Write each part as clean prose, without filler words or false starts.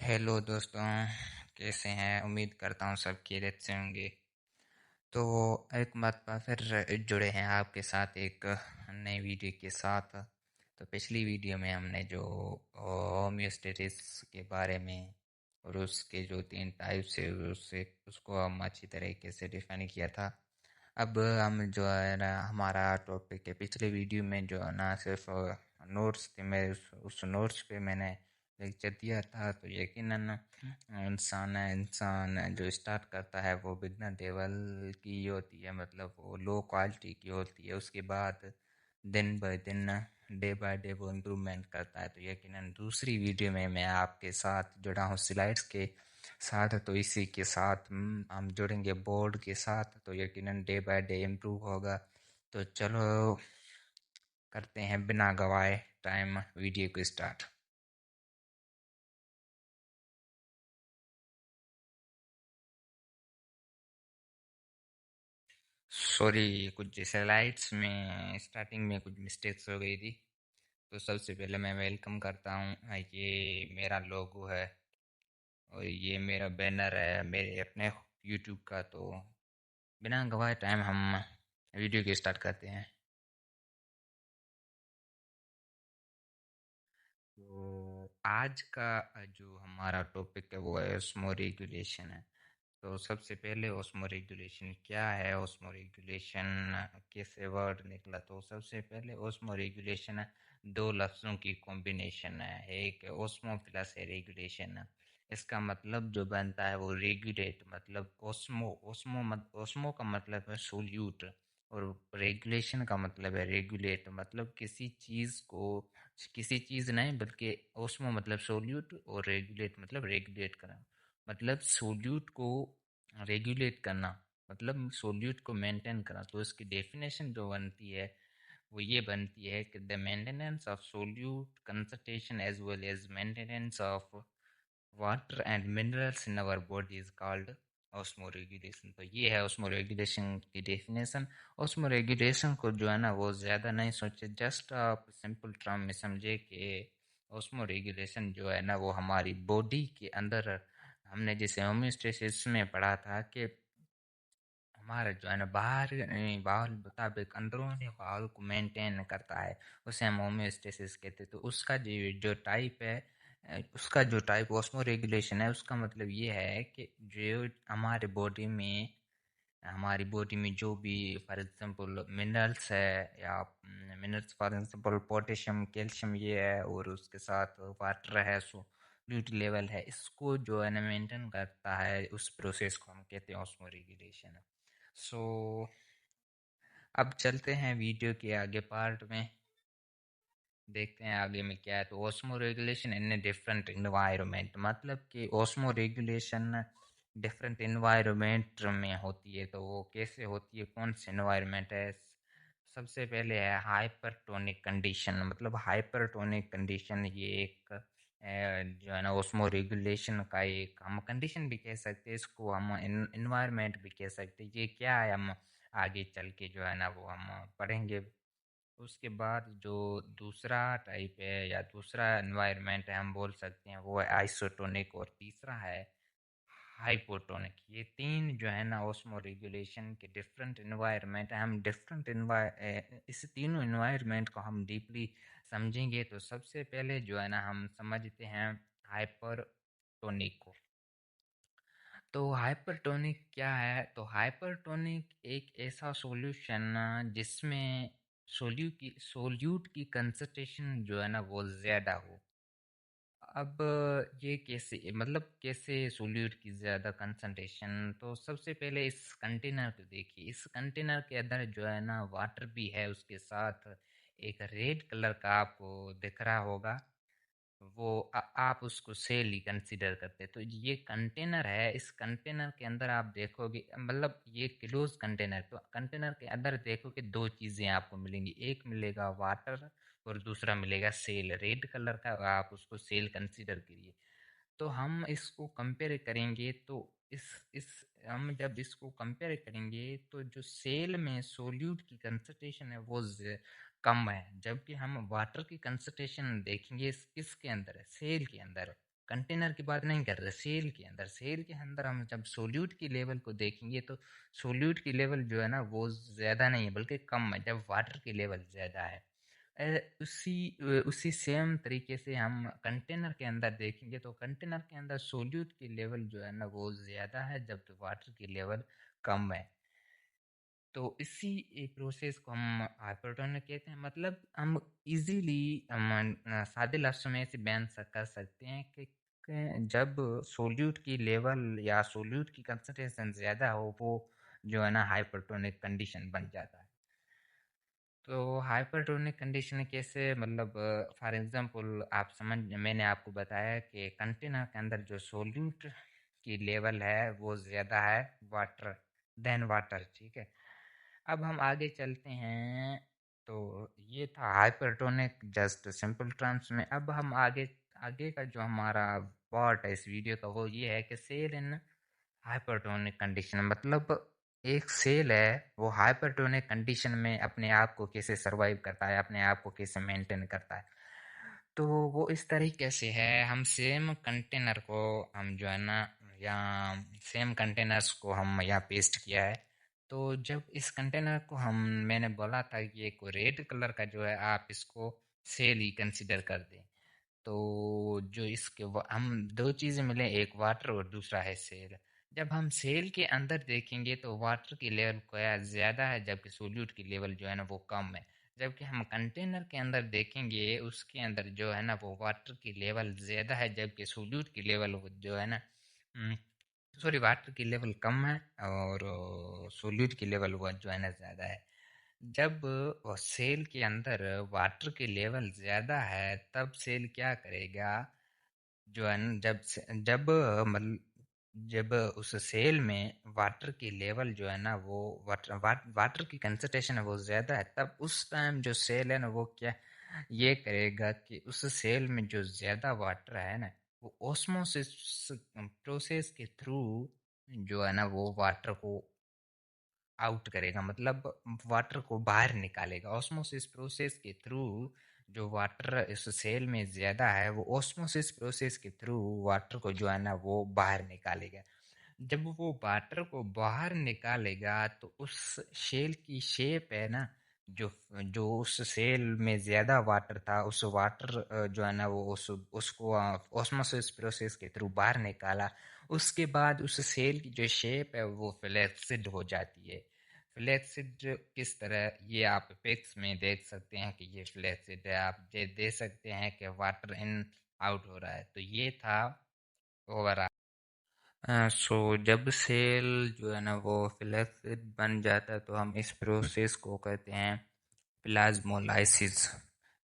Hello दोस्तों, कैसे हैं? उम्मीद करता हूँ सब खैरियत से होंगे। तो एक बात पर फिर जुड़े हैं आपके साथ एक नई वीडियो के साथ। तो पिछली वीडियो में हमने जो होम्योस्टेसिस के बारे में और उसके जो 3 टाइप्स है उसको हम अच्छी तरीके से डिफाइन किया था। अब हम जो है ना, हमारा टॉपिक है पिछले वीडियो में जो है ना, सिर्फ नोट्स थे। मैं उस नोट्स पे मैंने लेक्चर दिया था। तो यकीनन इंसान जो स्टार्ट करता है वो बिगनर लेवल की होती है, मतलब वो लो क्वालिटी की होती है। उसके बाद दिन ब दिन, डे बाय डे वो इम्प्रूवमेंट करता है। तो यकीनन दूसरी वीडियो में मैं आपके साथ जुड़ा हूँ स्लाइड्स के साथ। तो इसी के साथ हम जुड़ेंगे बोर्ड के साथ। तो यकीनन डे बाय डे इम्प्रूव होगा। तो चलो करते हैं बिना गवाए टाइम वीडियो को स्टार्ट। सॉरी, कुछ स्लाइड्स में स्टार्टिंग में कुछ मिस्टेक्स हो गई थी। तो सबसे पहले मैं वेलकम करता हूँ। ये मेरा लोगो है और ये मेरा बैनर है मेरे अपने यूट्यूब का। तो बिना गवाए टाइम हम वीडियो को स्टार्ट करते हैं। तो आज का जो हमारा टॉपिक है वो है ओस्मो रेगुलेशन है। तो सबसे पहले ओस्मो रेगुलेशन क्या है, ओस्मो रेगुलेशन कैसे वर्ड निकला? तो सबसे पहले ओस्मो रेगुलेशन दो लफ्ज़ों की कॉम्बिनेशन है। एक ओस्मो प्लस है रेगुलेशन। इसका मतलब जो बनता है वो रेगुलेट, मतलब ओस्मो का मतलब है सोल्यूट, और रेगुलेशन का मतलब है रेगुलेट, मतलब किसी चीज़ को, किसी चीज़ नहीं बल्कि ओस्मो मतलब सोल्यूट और रेगुलेट मतलब रेगुलेट करना, मतलब सोल्यूट को रेगुलेट करना, मतलब सोल्यूट को मेंटेन करना। तो इसकी डेफिनेशन जो बनती है वो ये बनती है कि the maintenance of solute concentration as well as maintenance of water and minerals in our body is called osmoregulation. तो ये है ऑस्मोरेगुलेशन की डेफिनेशन। ऑस्मोरेगुलेशन को जो है ना वो ज़्यादा नहीं सोचे, जस्ट आप सिंपल टर्म में समझे कि ऑस्मोरेगुलेशन जो है ना वो हमारी बॉडी के अंदर, हमने जैसे होम्योस्टेसिस में पढ़ा था कि हमारा जो है ना बाहर बाउल मुताबिक अंदरूनी बाउल को मेंटेन करता है, उसे हम होम्योस्टेसिस कहते हैं। तो उसका जो जो टाइप है, उसका जो टाइप ऑस्मो रेगुलेशन है, उसका मतलब ये है कि जो हमारी बॉडी में जो भी फॉर एग्जांपल मिनरल्स है, या minerals for example potassium calcium ये है, और उसके साथ वाटर है, सोल्यूट लेवल है, इसको जो है ना मेंटेन करता है, उस प्रोसेस को हम कहते हैं ऑस्मो रेगुलेशन। सो अब चलते हैं वीडियो के आगे पार्ट में, देखते हैं आगे में क्या है। तो osmo regulation in different environment, मतलब कि ओस्मो रेगुलेशन डिफरेंट इन्वायरमेंट में होती है। तो वो कैसे होती है, कौन सी इन्वायरमेंट है? सबसे पहले है हाइपरटोनिक कंडीशन। मतलब हाइपरटोनिक कंडीशन ये एक जो है ना ओस्मो रेगुलेशन का एक हम कंडीशन भी कह सकते हैं, इसको हम इन्वायरमेंट भी कह सकते हैं। ये क्या है हम आगे चल के जो है ना वो हम पढ़ेंगे। उसके बाद जो दूसरा टाइप है या दूसरा एनवायरनमेंट है हम बोल सकते हैं वो है आइसोटोनिक, और तीसरा है हाइपोटोनिक। ये तीन जो है ना ओस्मो रेगुलेशन के डिफरेंट एनवायरनमेंट है। हम इस तीनों एनवायरनमेंट को हम डीपली समझेंगे। तो सबसे पहले जो है ना हम समझते हैं हाइपरटोनिक को। तो हाइपरटोनिक क्या है? तो हाइपरटोनिक एक ऐसा सॉल्यूशन जिसमें सोल्यूट की कंसंट्रेशन जो है ना वो ज़्यादा हो। अब ये कैसे, मतलब कैसे सोल्यूट की ज़्यादा कंसंट्रेशन? तो सबसे पहले इस कंटेनर को देखिए। इस कंटेनर के अंदर जो है ना वाटर भी है, उसके साथ एक रेड कलर का आपको दिख रहा होगा, वो आप उसको सेल ही कंसीडर करते हैं। तो ये कंटेनर है, इस कंटेनर के अंदर आप देखोगे, मतलब ये क्लोज कंटेनर, तो कंटेनर के अंदर देखोगे दो चीज़ें आपको मिलेंगी, एक मिलेगा वाटर और दूसरा मिलेगा सेल, रेड कलर का, आप उसको सेल कंसीडर करिए। तो हम इसको कंपेयर करेंगे, तो इस हम जब इसको कंपेयर करेंगे तो जो सेल में सोल्यूट की कंसंट्रेशन है वो कम है, जबकि हम वाटर की कंसंट्रेशन देखेंगे किसके अंदर है, सेल के अंदर है। कंटेनर की बात नहीं कर रहे, सेल के अंदर। सेल के अंदर हम जब सोल्यूट की लेवल को देखेंगे तो सोल्यूट की लेवल जो है ना वो ज़्यादा नहीं है बल्कि कम है, जब वाटर की लेवल ज़्यादा है। उसी सेम तरीके से हम कंटेनर के अंदर देखेंगे तो कंटेनर के अंदर सोल्यूट की लेवल जो है ना वो ज़्यादा है जबकि वाटर की लेवल कम है। तो इसी प्रोसेस को हम हाइपरटोनिक कहते हैं। मतलब हम इजीली हम सादे लफ्ज़ों में ऐसे बयान कर सकते हैं कि जब सोल्यूट की लेवल या सोल्यूट की कंसंट्रेशन ज़्यादा हो वो जो है ना हाइपरटोनिक कंडीशन बन जाता है। तो हाइपरटोनिक कंडीशन कैसे, मतलब फॉर एग्जांपल आप समझ, मैंने आपको बताया कि कंटेनर के अंदर जो सोल्यूट की लेवल है वो ज़्यादा है वाटर देन वाटर, ठीक है। अब हम आगे चलते हैं। तो ये था हाइपरटोनिक जस्ट सिंपल टर्म्स में। अब हम आगे आगे का जो हमारा पार्ट है इस वीडियो का वो ये है कि सेल इन हाइपरटोनिक कंडीशन। मतलब एक सेल है वो हाइपरटोनिक कंडीशन में अपने आप को कैसे सरवाइव करता है, अपने आप को कैसे मेंटेन करता है। तो वो इस तरीके से है, हम सेम कंटेनर को हम जो है ना या सेम कंटेनर्स को हम यहाँ पेस्ट किया है। तो जब इस कंटेनर को हम, मैंने बोला था कि ये कोई रेड कलर का जो है आप इसको सेल ही कंसिडर कर दें। तो जो इसके हम दो चीज़ें मिले, एक वाटर और दूसरा है सेल। जब हम सेल के अंदर देखेंगे तो वाटर की लेवल क्या ज़्यादा है जबकि सोल्यूट की लेवल जो है ना वो कम है। जबकि हम कंटेनर के अंदर देखेंगे उसके अंदर जो है ना वो वाटर की लेवल ज़्यादा है जबकि सोल्यूट की लेवल जो है ना, सॉरी, वाटर की लेवल कम है और सोल्यूट की लेवल वो जो है ना ज़्यादा है। जब सेल के अंदर वाटर की लेवल ज़्यादा है तब सेल क्या करेगा, जो है ना जब मतलब जब उस सेल में वाटर की लेवल जो है ना वो वाटर की कंसंट्रेशन है वो ज़्यादा है, तब उस टाइम जो सेल है ना वो क्या ये करेगा कि उस सेल में जो ज़्यादा वाटर है ना वो ऑस्मोसिस प्रोसेस के थ्रू जो है ना वो वाटर को आउट करेगा, मतलब वाटर को बाहर निकालेगा। ऑस्मोसिस प्रोसेस के थ्रू जो वाटर इस सेल में ज़्यादा है वो ऑस्मोसिस प्रोसेस के थ्रू वाटर को जो है ना वो बाहर निकालेगा। जब वो वाटर को बाहर निकालेगा तो उस शेल की शेप है ना, जो जो उस सेल में ज़्यादा वाटर था उस वाटर जो है ना वो उसको ऑस्मोसिस प्रोसेस के थ्रू बाहर निकाला। उसके बाद उस सेल की जो शेप है वो फ्लैक्सिड हो जाती है। फ्लैक्सिड किस तरह, ये आप पिक्स में देख सकते हैं कि ये फ्लैक्सिड है। आप दे सकते हैं कि वाटर इन आउट हो रहा है। तो ये था ओवरऑल। सो जब सेल जो है ना वो फ्लैक्सिड बन जाता है तो हम इस प्रोसेस को कहते हैं प्लाज्मोलाइसिस।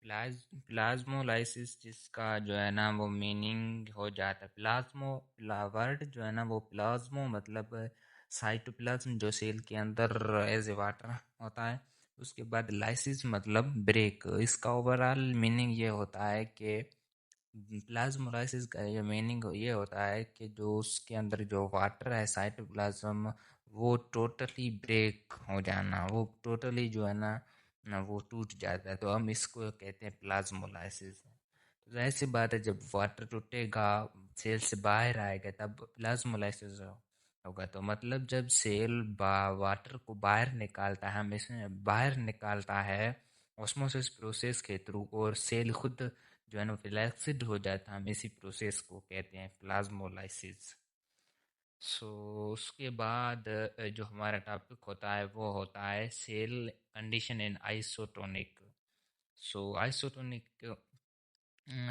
प्लाज्मोलाइसिस जिसका जो है ना वो मीनिंग हो जाता है वर्ड जो है ना वो प्लाज्मो मतलब साइटोप्लाज्म जो सेल के अंदर एज ए वाटर होता है। उसके बाद लाइसिस मतलब ब्रेक। इसका ओवरऑल मीनिंग ये होता है कि प्लाज्मोलाइसिस का ये मीनिंग ये होता है कि जो उसके अंदर जो वाटर है साइटोप्लाज्म वो टोटली ब्रेक हो जाना, वो टोटली जो है ना वो टूट जाता है। तो हम इसको कहते हैं प्लाज्मोलाइसिस। तो जाहिर सी बात है जब वाटर टूटेगा सेल से बाहर आएगा तब प्लाज्मोलाइसिस होगा। तो मतलब जब सेल वाटर को बाहर निकालता है, हम इसमें बाहर निकालता है ऑस्मोसिस प्रोसेस के थ्रू, और सेल खुद जो है ना फ्लैक्सिड हो जाता है, हम इसी प्रोसेस को कहते हैं प्लाज्मोलाइसिस। सो उसके बाद जो हमारा टॉपिक होता है वो होता है cell condition in isotonic. So isotonic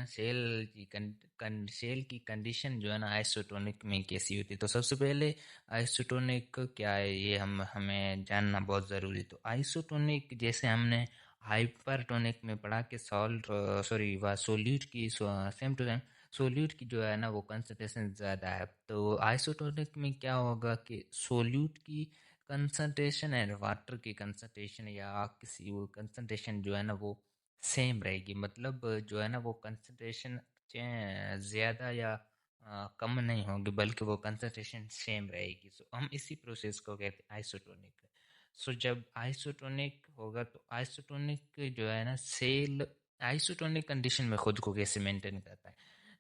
cell की कंडीशन जो है ना आइसोटोनिक में कैसी होती है। तो सबसे पहले आइसोटोनिक क्या है ये हमें जानना बहुत ज़रूरी। तो आइसोटोनिक जैसे हमने हाइपरटोनिक में पढ़ा कि सॉल्ट सॉरी व सोल्यूट की सेम टू सेम सोल्यूट की जो है ना वो कंसनट्रेशन ज़्यादा है। तो आइसोटोनिक में क्या होगा कि सोल्यूट की कंसनट्रेशन एंड वाटर की कंसनट्रेशन या किसी वो कंसनट्रेशन जो है ना वो सेम रहेगी। मतलब जो है ना वो कंसंट्रेशन ज़्यादा या कम नहीं होगी बल्कि वो कंसंट्रेशन सेम रहेगी। सो हम इसी प्रोसेस को कहते हैं आइसोटोनिक। सो जब आइसोटोनिक होगा तो आइसोटोनिक जो है ना सेल आइसोटोनिक कंडीशन में खुद को कैसे मेंटेन करता है।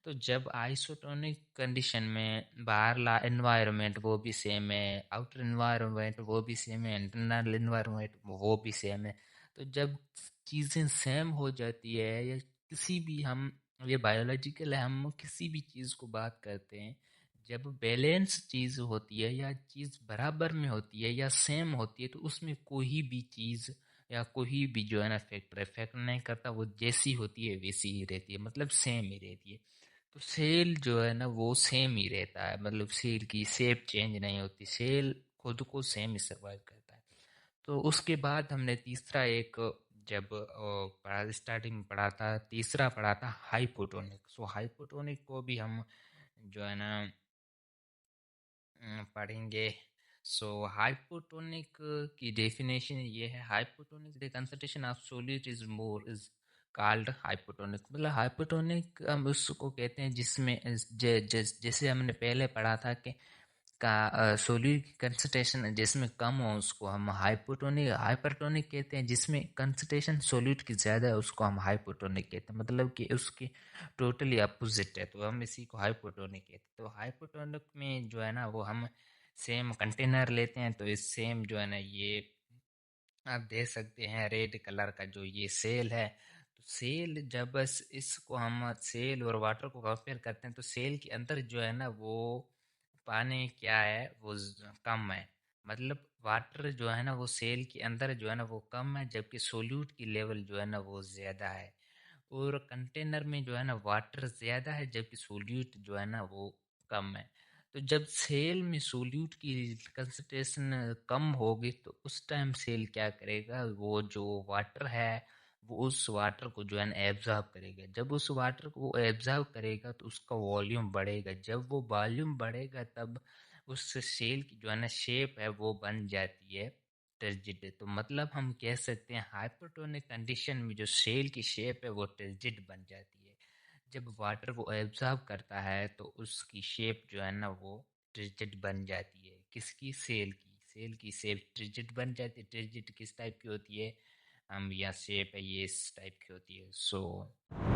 तो जब आइसोटोनिक कंडीशन में बाहर ला एनवायरनमेंट वो भी सेम है, आउटर एनवायरनमेंट वो भी सेम है, इंटरनल एनवायरनमेंट वो भी सेम है। तो जब चीज़ें सेम हो जाती है, या किसी भी हम, ये बायोलॉजिकल है, हम किसी भी चीज़ को बात करते हैं, जब बैलेंस चीज़ होती है या चीज़ बराबर में होती है या सेम होती है, तो उसमें कोई भी चीज़ या कोई भी जो है ना फैक्टर इफेक्ट नहीं करता, वो जैसी होती है वैसी ही रहती है, मतलब सेम ही रहती है। तो सेल जो है ना वो सेम ही रहता है, मतलब सेल की शेप चेंज नहीं होती, सेल खुद को सेम ही सर्वाइव करता है। तो उसके बाद हमने तीसरा एक, जब पढ़ा स्टार्टिंग में पढ़ा था, तीसरा पढ़ा था हाइपोटोनिक। सो हाइपोटोनिक को भी हम जो है ना पढ़ेंगे। सो हाइपोटोनिक की डेफिनेशन ये है, hypotonic the concentration of solute is more is called hypotonic. मतलब हाइपोटोनिक हम उसको कहते हैं जिसमें जैसे हमने पहले पढ़ा था कि का सोल्यूट की कंसंट्रेशन जिसमें कम हो उसको हम हाइपोटोनिक, हाइपरटोनिक कहते हैं। जिसमें कंसंट्रेशन सोल्यूट की ज़्यादा है उसको हम हाइपोटोनिक कहते हैं, मतलब कि उसकी टोटली अपोजिट है, तो हम इसी को हाइपोटोनिक कहते हैं। तो हाइपोटोनिक में जो है ना वो हम सेम कंटेनर लेते हैं, तो इस सेम जो है ना ये आप देख सकते हैं रेड कलर का जो ये सेल है। तो सेल जब बस इसको हम सेल और वाटर को कंपेयर करते हैं, तो सेल के अंदर जो है ना वो पानी क्या है वो कम है, मतलब वाटर जो है ना वो सेल के अंदर जो है ना वो कम है, जबकि सोल्यूट की लेवल जो है ना वो ज़्यादा है। और कंटेनर में जो है ना वाटर ज़्यादा है, जबकि सोल्यूट जो है ना वो कम है। तो जब सेल में सोल्यूट की कंसंट्रेशन कम होगी, तो उस टाइम सेल क्या करेगा, वो जो वाटर है वो उस वाटर को जो है ना एब्जॉर्ब करेगा। जब उस वाटर को वो एब्जॉर्ब करेगा तो उसका वॉल्यूम बढ़ेगा, जब वो वॉल्यूम बढ़ेगा तब उस सेल की जो है ना शेप है वो बन जाती है टर्जिड। तो मतलब हम कह सकते हैं हाइपरटोनिक कंडीशन में जो सेल की शेप है वो टर्जिड बन जाती है। जब वाटर वो एब्जॉर्ब करता है तो उसकी शेप जो है ना वो ट्रिजिट बन जाती है। किसकी? सेल की। सेल की शेप ट्रिजिट बन जाती है। ट्रिजिट किस टाइप की होती है, हम या शेप है ये इस टाइप की होती है। सो